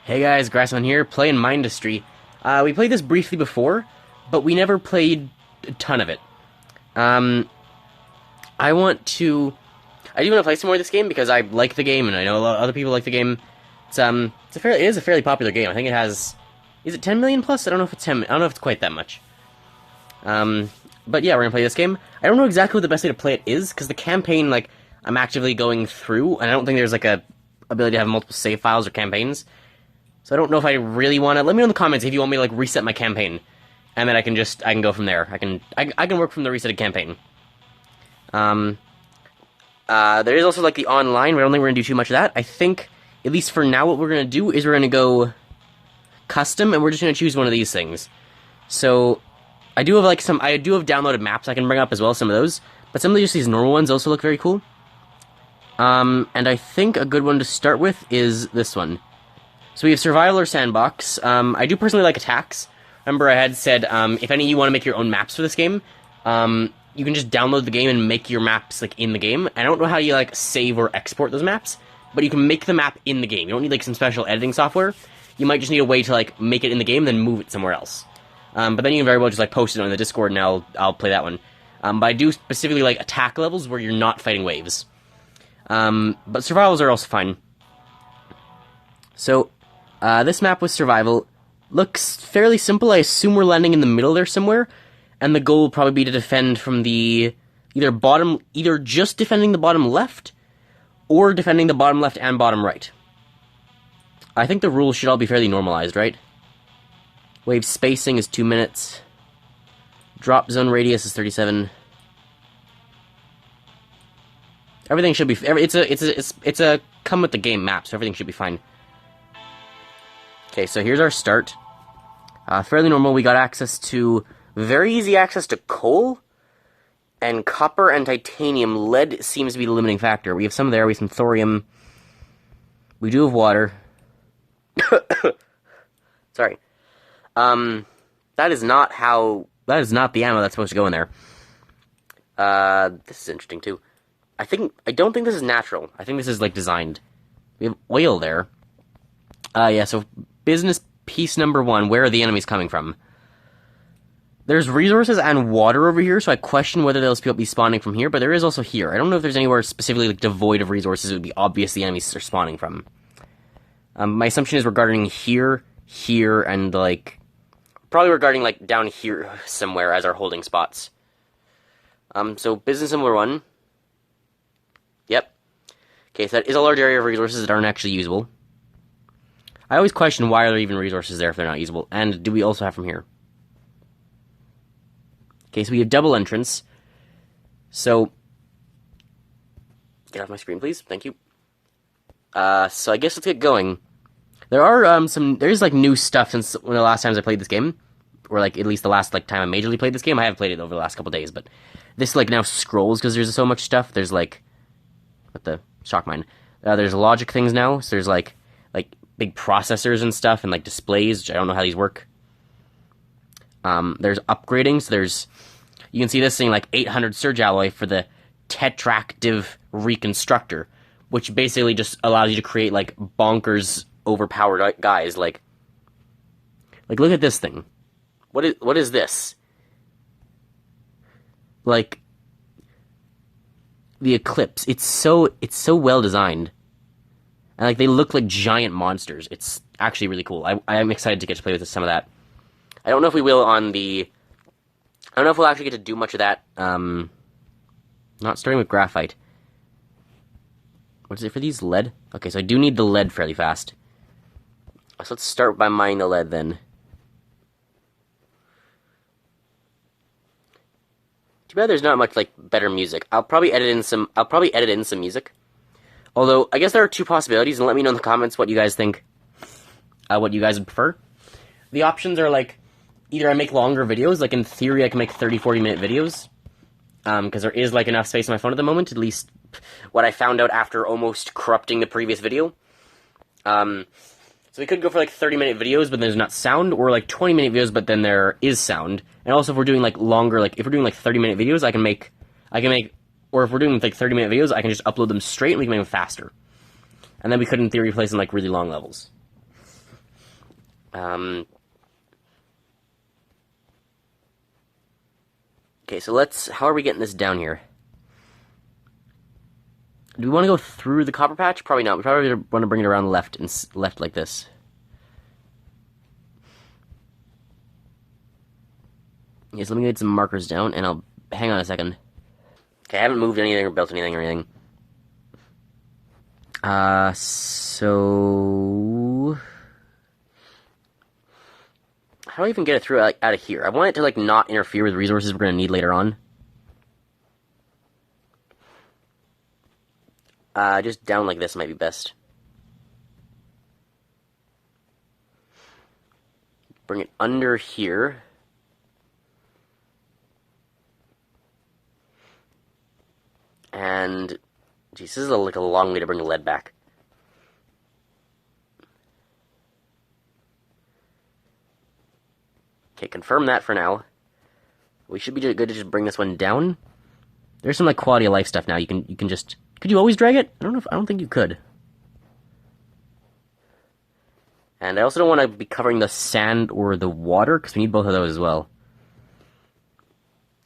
Hey guys, Grassman here, playing Mindustry. We played this briefly before, but we never played a ton of it. I do want to play some more of this game because I like the game, and I know a lot of other people like the game. It is a fairly popular game. I think it has, is it 10 million plus? I don't know if it's 10, I don't know if it's quite that much. But yeah, we're gonna play this game. I don't know exactly what the best way to play it is, because the campaign, like, I'm actively going through, and I don't think there's, like, a ability to have multiple save files or campaigns. So I don't know if I really want to. Let me know in the comments if you want me to like reset my campaign, and then I can go from there. I can work from the resetted campaign. There is also like the online. But I don't think we're gonna do too much of that. I think at least for now, what we're gonna do is we're gonna go custom, and we're just gonna choose one of these things. So I do have downloaded maps I can bring up as well. Some of those, but some of just these normal ones also look very cool. And I think a good one to start with is this one. So we have Survival or Sandbox. I do personally like Attacks. Remember I had said, if any of you want to make your own maps for this game, you can just download the game and make your maps, like, in the game. I don't know how you, like, save or export those maps, but you can make the map in the game. You don't need, like, some special editing software. You might just need a way to, like, make it in the game, then move it somewhere else. But then you can very well just, like, post it on the Discord, and I'll play that one. But I do specifically like attack levels where you're not fighting waves. But survivals are also fine. So, this map with survival looks fairly simple. I assume we're landing in the middle there somewhere, and the goal will probably be to defend from the either just defending the bottom left, or defending the bottom left and bottom right. I think the rules should all be fairly normalized, right? Wave spacing is 2 minutes. Drop zone radius is 37. Everything should be. It's a come with the game map, so everything should be fine. Okay, so here's our start. Fairly normal. We got very easy access to coal, and copper and titanium. Lead seems to be the limiting factor. We have some there. We have some thorium. We do have water. Sorry. That is not the ammo that's supposed to go in there. This is interesting too. I don't think this is natural. I think this is, like, designed. We have oil there. Yeah, so business piece number 1, where are the enemies coming from? There's resources and water over here, so I question whether those people be spawning from here, but there is also here. I don't know if there's anywhere specifically, like, devoid of resources it would be obvious the enemies are spawning from. My assumption is regarding here, and, like, probably regarding, like, down here somewhere as our holding spots. So business number 1. Yep. Okay, so that is a large area of resources that aren't actually usable. I always question why are there even resources there if they're not usable, and do we also have from here? Okay, so we have double entrance. So, get off my screen, please. Thank you. So I guess let's get going. There are there's like new stuff since one of the last times I played this game, or like at least the last like time I majorly played this game. I have played it over the last couple days, but this like now scrolls because there's so much stuff. There's like, what the shock mine? There's logic things now. So there's like big processors and stuff, and like displays, which I don't know how these work. There's upgrading, so you can see this thing like 800 surge alloy for the tetractive reconstructor, which basically just allows you to create like bonkers overpowered guys. Like look at this thing. What is this? Like the Eclipse. It's so well designed. And, like, they look like giant monsters. It's actually really cool. I'm excited to get to play with some of that. I don't know if we will I don't know if we'll actually get to do much of that. Not starting with graphite. What is it for these? Lead? Okay, so I do need the lead fairly fast. So let's start by mining the lead, then. Too bad there's not much, like, better music. I'll probably edit in some music. Although, I guess there are two possibilities, and let me know in the comments what you guys think, what you guys would prefer. The options are, like, either I make longer videos, like, in theory I can make 30-40 minute videos, because there is, like, enough space on my phone at the moment, at least what I found out after almost corrupting the previous video. So we could go for, like, 30-minute videos, but there's not sound, or, like, 20-minute videos, but then there is sound. And also, if we're doing, like, longer, like, if we're doing, like, 30-minute videos, I can make, or if we're doing, like, 30-minute videos, I can just upload them straight, and we can make them faster. And then we could, in theory, place in, like, really long levels. Okay, so let's... How are we getting this down here? Do we want to go through the copper patch? Probably not. We probably want to bring it around left and left like this. Okay, so let me get some markers down, and I'll... Hang on a second. Okay, I haven't moved anything or built anything or anything. So... How do I even get it through out of here? I want it to, like, not interfere with resources we're going to need later on. Just down like this might be best. Bring it under here. And... Geez, this is like a long way to bring the lead back. Okay, confirm that for now. We should be good to just bring this one down. There's some like quality of life stuff now. You can just... Could you always drag it? I don't think you could. And I also don't want to be covering the sand or the water, because we need both of those as well.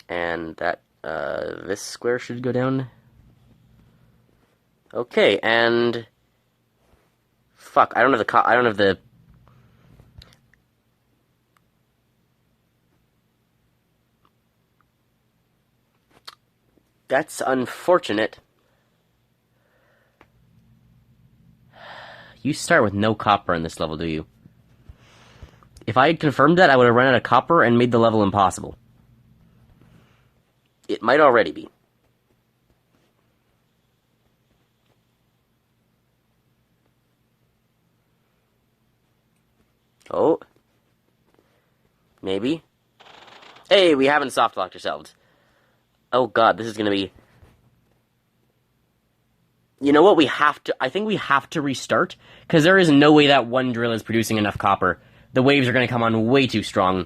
And that, this square should go down. Okay, and... Fuck, I don't have the... That's unfortunate. You start with no copper in this level, do you? If I had confirmed that, I would have run out of copper and made the level impossible. It might already be. Oh. Maybe. Hey, we haven't soft-locked ourselves. Oh god, this is gonna be... You know what, I think we have to restart, because there is no way that one drill is producing enough copper. The waves are gonna come on way too strong.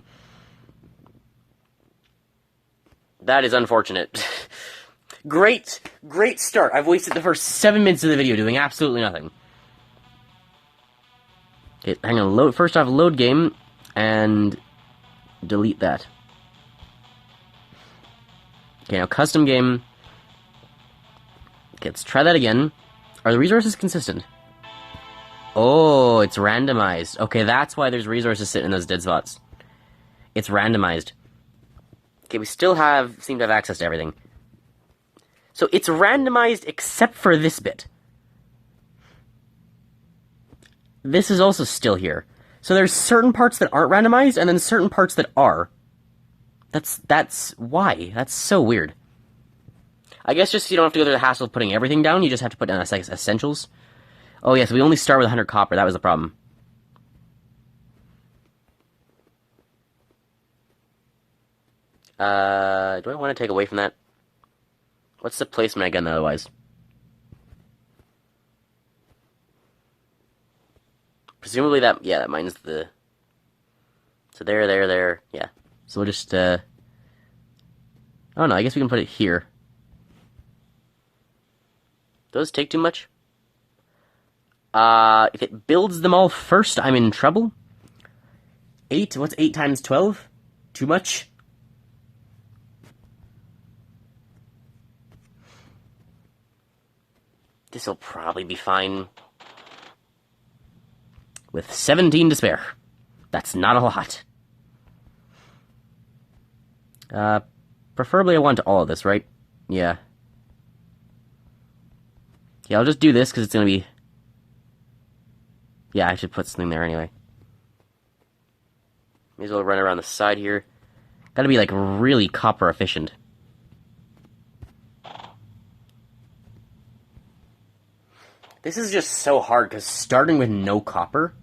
That is unfortunate. Great start. I've wasted the first 7 minutes of the video doing absolutely nothing. Okay, hang on, first off, load game, and delete that. Okay, now custom game. Okay, let's try that again. Are the resources consistent? Oh, it's randomized. Okay, that's why there's resources sitting in those dead spots. It's randomized. Okay, we still seem to have access to everything. So it's randomized except for this bit. This is also still here. So there's certain parts that aren't randomized, and then certain parts that are. That's why. That's so weird. I guess just so you don't have to go through the hassle of putting everything down, you just have to put down essentials. Oh yes, we only start with 100 copper, that was the problem. Do I want to take away from that? What's the placement again otherwise? Presumably that mines the... So there, yeah. So we'll just, oh no, I guess we can put it here. Those take too much? If it builds them all first, I'm in trouble. 8? What's 8 times 12? Too much? This'll probably be fine. With 17 to spare. That's not a lot. Preferably I want all of this, right? Yeah. Yeah, I'll just do this, because it's gonna be... Yeah, I should put something there anyway. May as well run around the side here. Gotta be, like, really copper efficient. This is just so hard, because starting with no copper...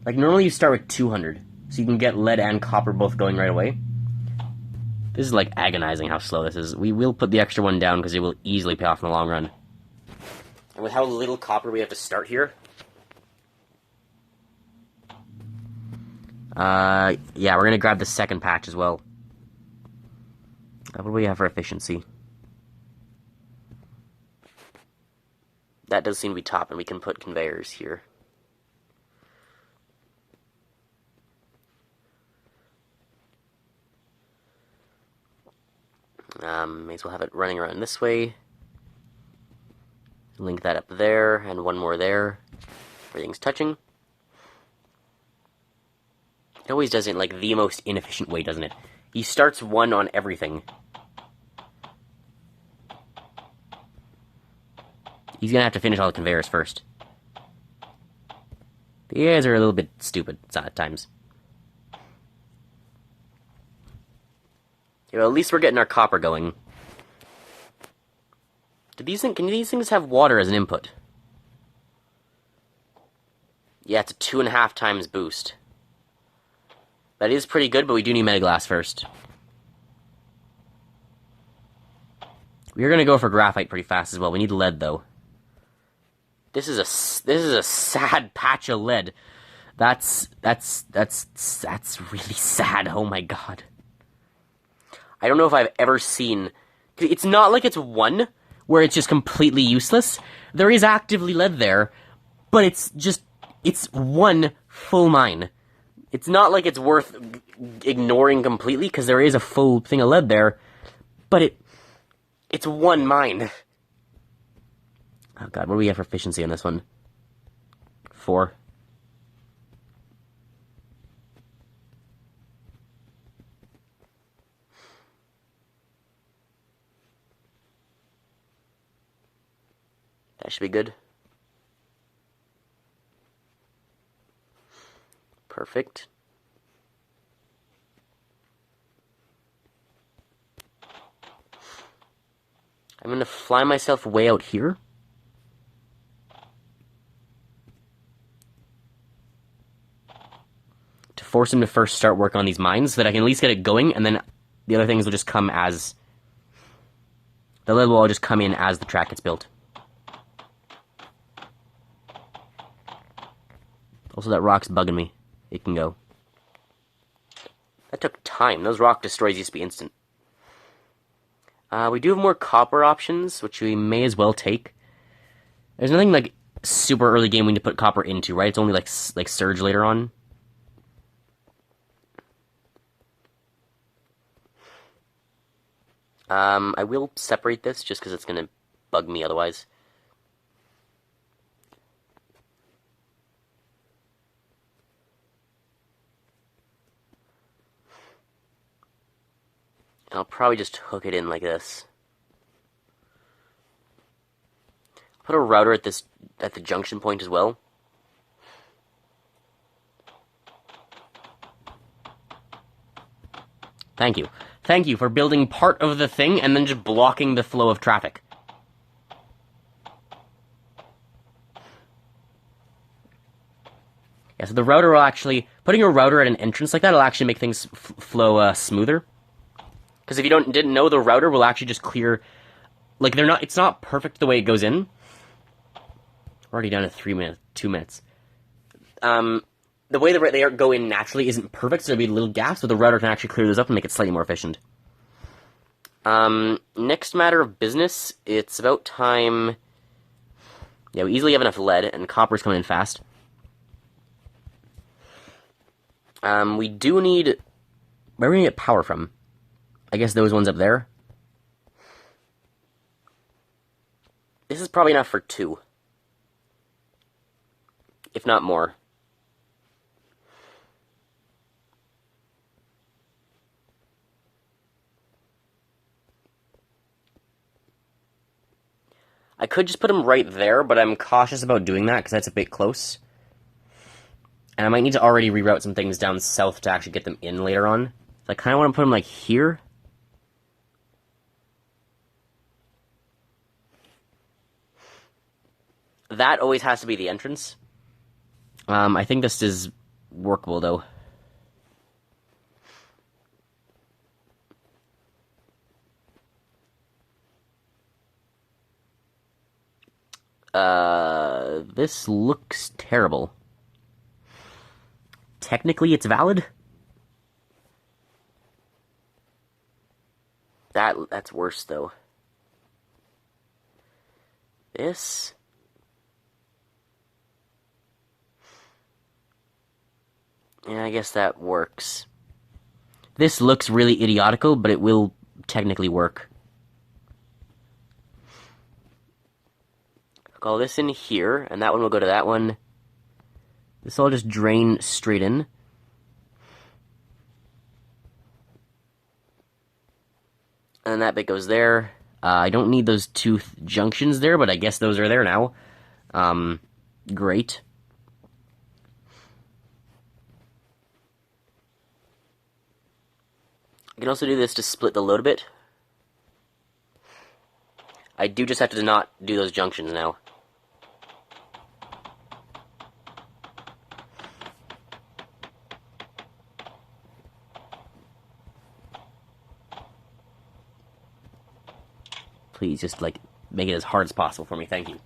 Like, normally you start with 200, so you can get lead and copper both going right away. This is, like, agonizing how slow this is. We will put the extra one down, because it will easily pay off in the long run. And with how little copper we have to start here... yeah, we're gonna grab the second patch as well. What do we have for efficiency? That does seem to be top, and we can put conveyors here. May as well have it running around this way. Link that up there, and one more there. Everything's touching. It always does it in, like, the most inefficient way, doesn't it? He starts one on everything. He's gonna have to finish all the conveyors first. The AIs are a little bit stupid at times. Yeah, well, at least we're getting our copper going. Can these things have water as an input? Yeah, it's a 2.5 times boost. That is pretty good, but we do need metaglass first. We're gonna go for graphite pretty fast as well. We need lead though. This is a sad patch of lead. That's really sad. Oh my god. I don't know if I've ever seen. It's not like it's one where it's just completely useless. There is actively lead there, but it's one full mine. It's not like it's worth ignoring completely, because there is a full thing of lead there, but it's one mine. Oh god, what do we have for efficiency on this one? 4. That should be good. Perfect. I'm gonna fly myself way out here. To force him to first start work on these mines, so that I can at least get it going, and then the other things will just come as... The lead will all just come in as the track gets built. Also, that rock's bugging me. It can go. That took time. Those rock destroys used to be instant. We do have more copper options, which we may as well take. There's nothing, like, super early game we need to put copper into, right? It's only, like Surge later on. I will separate this, just because it's going to bug me otherwise. I'll probably just hook it in like this. Put a router at the junction point as well. Thank you. Thank you for building part of the thing and then just blocking the flow of traffic. Yeah, so the router will actually... Putting a router at an entrance like that will actually make things flow smoother. Because if you didn't know, the router will actually just clear... Like, it's not perfect the way it goes in. We're already down to 2 minutes. The way they go in naturally isn't perfect, so there'll be little gaps, but the router can actually clear those up and make it slightly more efficient. Next matter of business, it's about time... Yeah, we easily have enough lead, and copper's coming in fast. We do need... Where are we going to get power from? I guess those ones up there. This is probably enough for 2. If not more. I could just put them right there, but I'm cautious about doing that because that's a bit close. And I might need to already reroute some things down south to actually get them in later on. So I kind of want to put them like here. That always has to be the entrance. I think this is workable, though. This looks terrible. Technically, it's valid. That's worse, though. This... Yeah, I guess that works. This looks really idiotical, but it will technically work. Call this in here, and that one will go to that one. This will just drain straight in. And that bit goes there. I don't need those two junctions there, but I guess those are there now. Great. I can also do this to split the load a bit. I do just have to not do those junctions now. Please, just, like, make it as hard as possible for me. Thank you.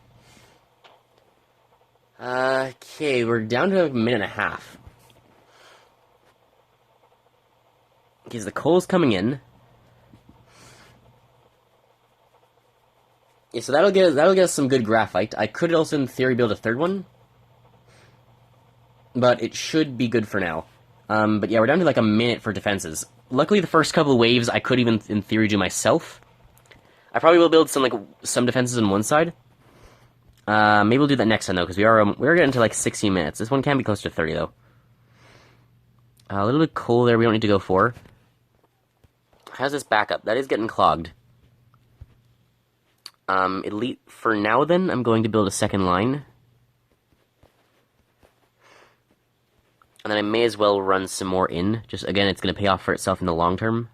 Okay, we're down to a minute and a half. Okay, so the coal's coming in. Yeah, so that'll get us some good graphite. I could also, in theory, build a third one. But it should be good for now. But yeah, we're down to, like, a minute for defenses. Luckily, the first couple of waves I could even, in theory, do myself. I probably will build some defenses on one side. Maybe we'll do that next time though, because we're getting to like 16 minutes. This one can be close to 30 though. A little bit coal there. We don't need to go for. How's this backup? That is getting clogged. Elite for now. Then I'm going to build a second line, and then I may as well run some more in. Just again, it's going to pay off for itself in the long term.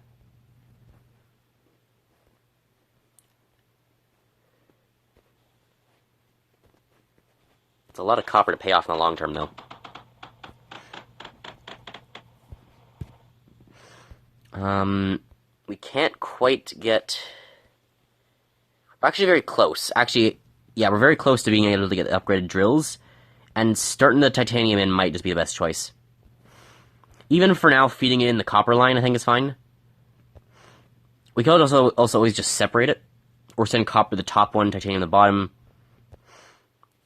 It's a lot of copper to pay off in the long term, though. We can't quite get... We're actually very close. Actually, yeah, we're very close to being able to get upgraded drills, and starting the titanium in might just be the best choice. Even for now, feeding it in the copper line, I think is fine. We could also always just separate it, or send copper the top one, titanium the bottom.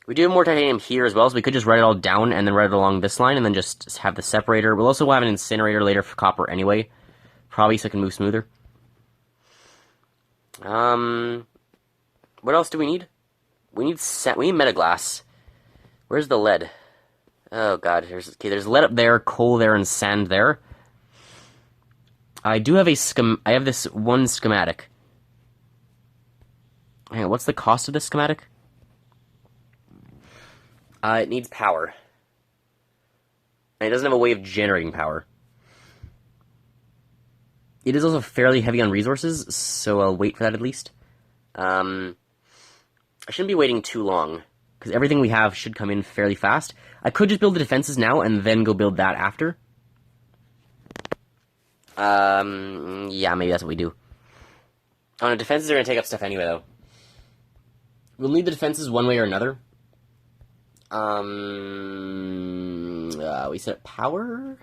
We do have more titanium here as well, so we could just write it all down and then write it along this line and then just have the separator. We'll also have an incinerator later for copper anyway, probably so it can move smoother. What else do we need? We need metaglass. Where's the lead? Oh god, there's lead up there, coal there, and sand there. I do have I have this one schematic. Hang on, what's the cost of this schematic? It needs power. And it doesn't have a way of generating power. It is also fairly heavy on resources, so I'll wait for that at least. I shouldn't be waiting too long, because everything we have should come in fairly fast. I could just build the defenses now, and then go build that after. Yeah, maybe that's what we do. Oh, no, defenses are going to take up stuff anyway, though. We'll need the defenses one way or another. We set power.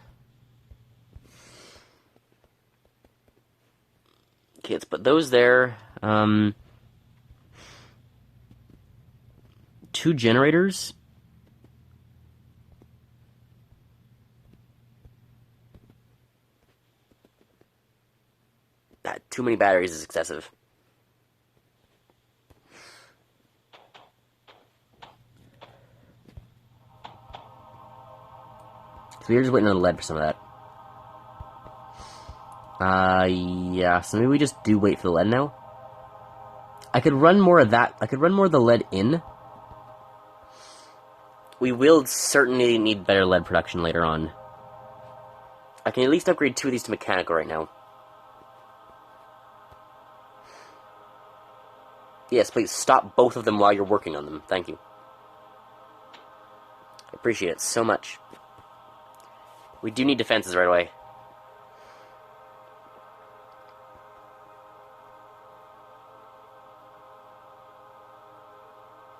Okay, let's put those there. 2 generators. Too many batteries is excessive. So we're just waiting on the lead for some of that. Yeah, so maybe we just do wait for the lead now. I could run more of that. I could run more of the lead in. We will certainly need better lead production later on. I can at least upgrade 2 of these to mechanical right now. Yes, please stop both of them while you're working on them. Thank you. I appreciate it so much. We do need defenses right away.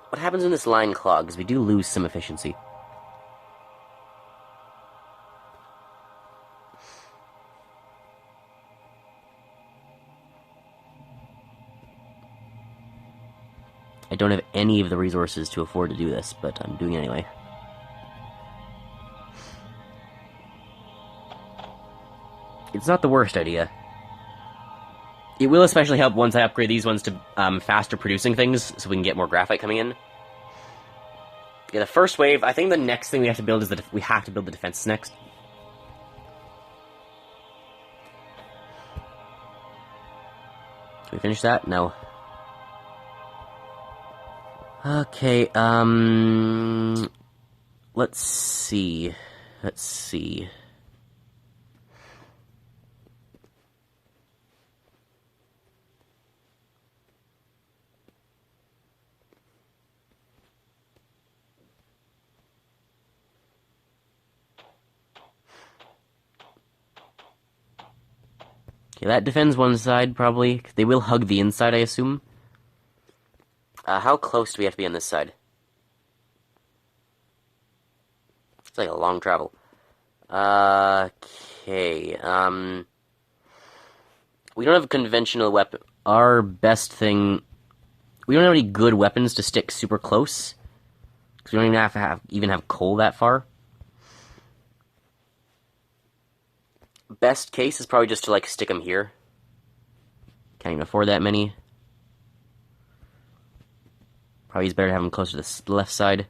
What happens when this line clogs? We do lose some efficiency. I don't have any of the resources to afford to do this, but I'm doing it anyway. It's not the worst idea. It will especially help once I upgrade these ones to faster producing things, so we can get more graphite coming in. Yeah, the first wave, I think the next thing we have to build is we have to build the defenses next. Can we finish that? No. Okay, let's see. Let's see. Okay, that defends one side, probably. They will hug the inside, I assume. How close do we have to be on this side? It's like a long travel. Okay, we don't have a conventional weapon. Our best thing... We don't have any good weapons to stick super close. Because we don't even have coal that far. Best case is probably just to, like, stick them here. Can't even afford that many. Probably it's better to have them closer to the left side.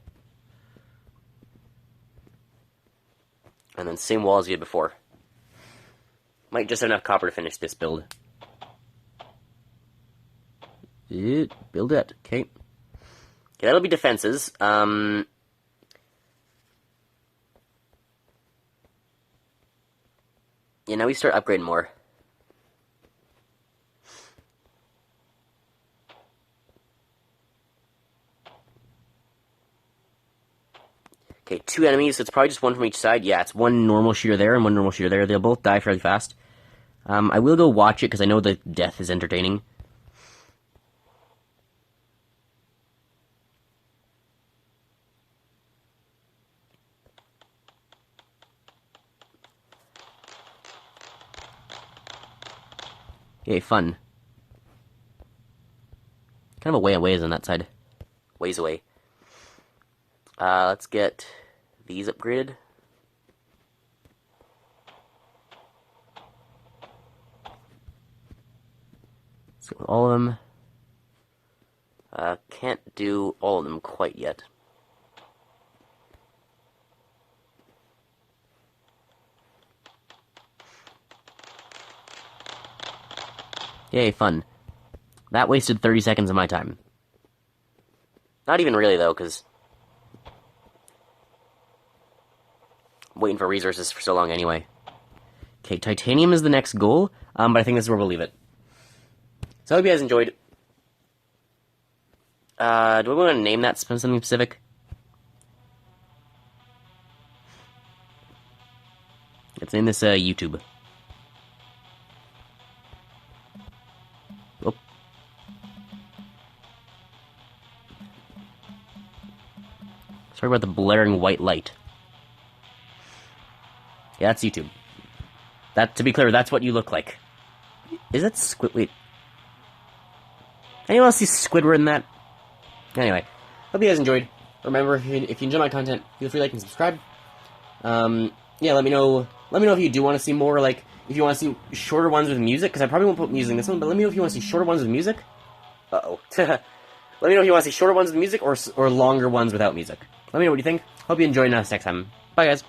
And then same wall as we did before. Might just have enough copper to finish this build. Build it. Okay. Okay, that'll be defenses. Yeah, now we start upgrading more. Okay, 2 enemies, so it's probably just one from each side. Yeah, it's one normal shooter there and one normal shooter there. They'll both die fairly fast. I will go watch it, because I know the death is entertaining. Okay, fun. Kind of a way away is on that side. Ways away. Let's get these upgraded. Let's go with all of them. Can't do all of them quite yet. Yay, fun. That wasted 30 seconds of my time. Not even really, though, because I'm waiting for resources for so long anyway. Okay, titanium is the next goal, but I think this is where we'll leave it. So I hope you guys enjoyed. Do I want to name that something specific? Let's name this YouTube. Oh. Sorry about the blaring white light. Yeah, that's YouTube. That, to be clear, that's what you look like. Is that Squid... Wait. Anyone else see Squidward in that? Anyway, hope you guys enjoyed. Remember, if you enjoy my content, feel free to like and subscribe. Yeah, let me know if you do want to see more, like, if you want to see shorter ones with music, because I probably won't put music in this one, but let me know if you want to see shorter ones with music. Uh-oh. Let me know if you want to see shorter ones with music or longer ones without music. Let me know what you think. Hope you enjoy us next time. Bye, guys.